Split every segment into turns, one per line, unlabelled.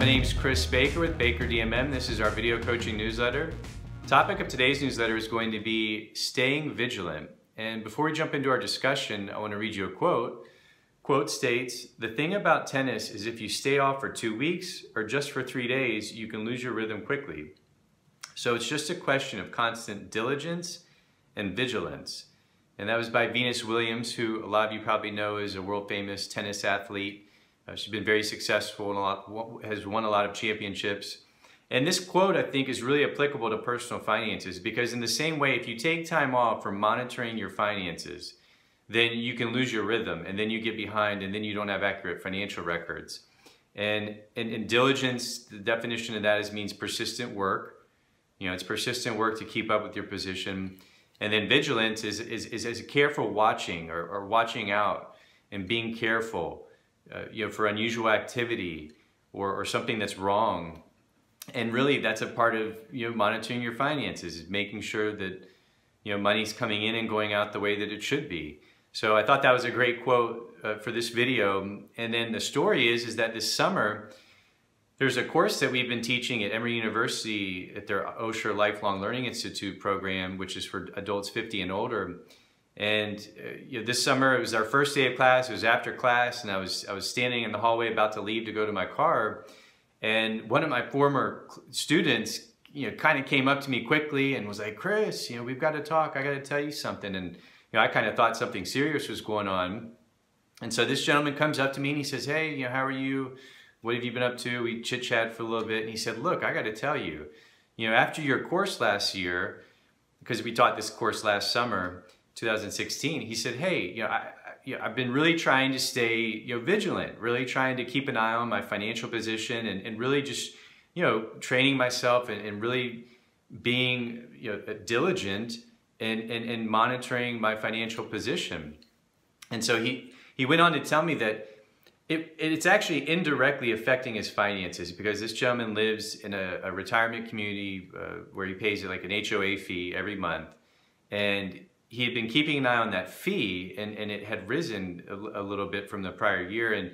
my name is Chris Baker with Baker DMM. This is our video coaching newsletter. The topic of today's newsletter is going to be staying vigilant. And before we jump into our discussion, I want to read you a quote. Quote states, "The thing about tennis is if you stay off for 2 weeks or just for 3 days, you can lose your rhythm quickly. So it's just a question of constant diligence and vigilance." And that was by Venus Williams, who a lot of you probably know is a world famous tennis athlete. She's been very successful and has won a lot of championships. And this quote, I think, is really applicable to personal finances, because in the same way, if you take time off from monitoring your finances, then you can lose your rhythm, and then you get behind, and then you don't have accurate financial records. And in diligence, the definition of that means persistent work. You know, it's persistent work to keep up with your position. And then vigilance is a careful watching or watching out and being careful, for unusual activity or something that's wrong. And really, that's a part of monitoring your finances, is making sure that money's coming in and going out the way that it should be. So I thought that was a great quote for this video. And then the story is that this summer, there's a course that we've been teaching at Emory University at their Osher Lifelong Learning Institute program, which is for adults 50 and older. And this summer, it was our first day of class. It was after class, and I was standing in the hallway about to leave to go to my car. And one of my former students, kind of came up to me quickly and was like, "Chris, we've got to talk. I got to tell you something." And I kind of thought something serious was going on. And so this gentleman comes up to me and he says, "Hey, how are you? What have you been up to?" We chit-chat for a little bit, and he said, "Look, I got to tell you, after your course last year," because we taught this course last summer, 2016, he said, "Hey, I've been really trying to stay vigilant, really trying to keep an eye on my financial position, and really just training myself and really being diligent and monitoring my financial position." And so he went on to tell me that it's actually indirectly affecting his finances, because this gentleman lives in a retirement community where he pays like an HOA fee every month. And he had been keeping an eye on that fee, and it had risen a little bit from the prior year. And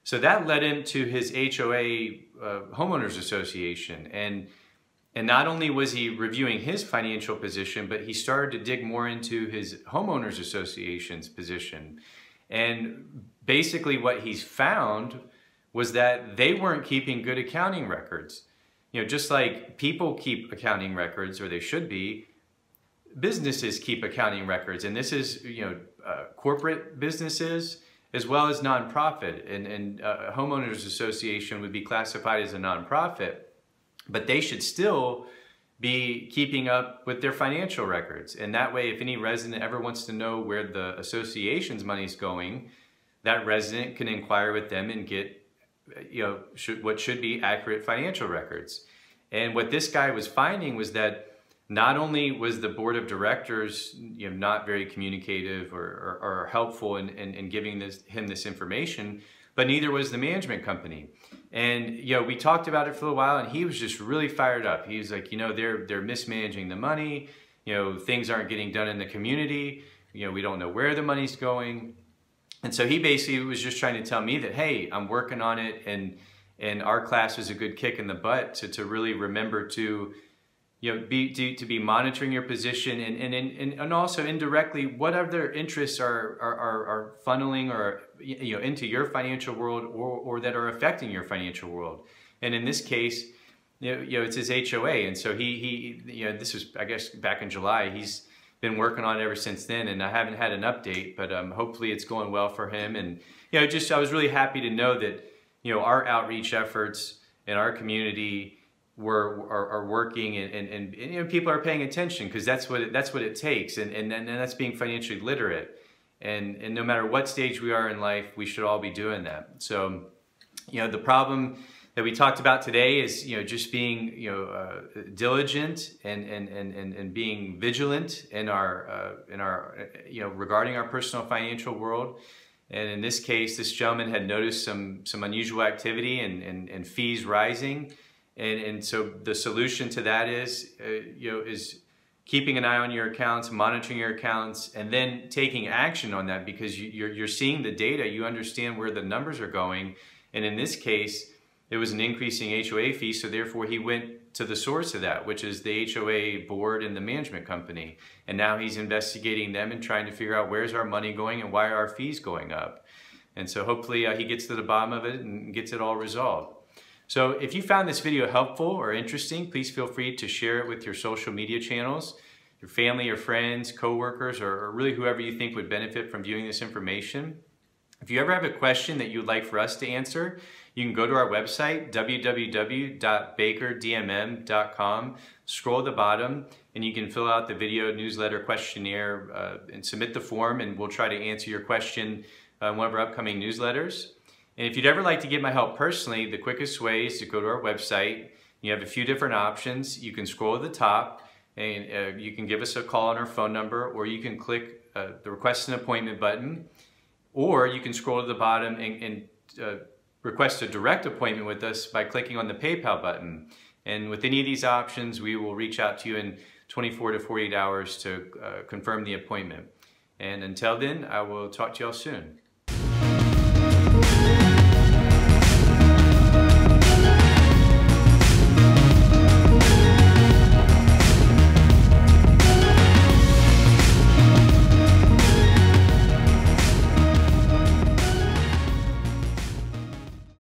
so that led him to his HOA homeowners association. And not only was he reviewing his financial position, but he started to dig more into his homeowners association's position. And basically what he's found was that they weren't keeping good accounting records. Just like people keep accounting records, or they should be, businesses keep accounting records. And this is, corporate businesses as well as nonprofit. And a homeowners association would be classified as a nonprofit, but they should still be keeping up with their financial records. And that way, if any resident ever wants to know where the association's money is going, that resident can inquire with them and get what should be accurate financial records. And what this guy was finding was that not only was the board of directors not very communicative or helpful in giving him this information, but neither was the management company. And we talked about it for a while, and he was just really fired up. He was like, they're mismanaging the money. Things aren't getting done in the community. We don't know where the money's going. And so he basically was just trying to tell me that, hey, I'm working on it, and our class was a good kick in the butt to really remember to be monitoring your position, and also indirectly what other interests are funneling or into your financial world, or that are affecting your financial world. And in this case, it's his HOA. And so he this was, I guess, back in July. He's been working on it ever since then, and I haven't had an update, but hopefully it's going well for him. And I was really happy to know that our outreach efforts in our community are working, and people are paying attention, because that's what it takes, and that's being financially literate. And no matter what stage we are in life, we should all be doing that. So the problem that we talked about today is just being diligent and being vigilant in our regarding our personal financial world. And in this case, this gentleman had noticed some unusual activity and fees rising. And so the solution to that is keeping an eye on your accounts, monitoring your accounts, and then taking action on that, because you're seeing the data, you understand where the numbers are going. And in this case, it was an increasing HOA fee, so therefore he went to the source of that, which is the HOA board and the management company. And now he's investigating them and trying to figure out where's our money going and why are our fees going up. And so hopefully he gets to the bottom of it and gets it all resolved. So if you found this video helpful or interesting, please feel free to share it with your social media channels, your family, your friends, coworkers, or really whoever you think would benefit from viewing this information. If you ever have a question that you would like for us to answer, you can go to our website, www.bakerdmm.com, scroll to the bottom, and you can fill out the video newsletter questionnaire and submit the form, and we'll try to answer your question in one of our upcoming newsletters. And if you'd ever like to get my help personally, the quickest way is to go to our website. You have a few different options. You can scroll to the top, and you can give us a call on our phone number, or you can click the request an appointment button, or you can scroll to the bottom and request a direct appointment with us by clicking on the PayPal button. And with any of these options, we will reach out to you in 24 to 48 hours to confirm the appointment. And until then, I will talk to you all soon.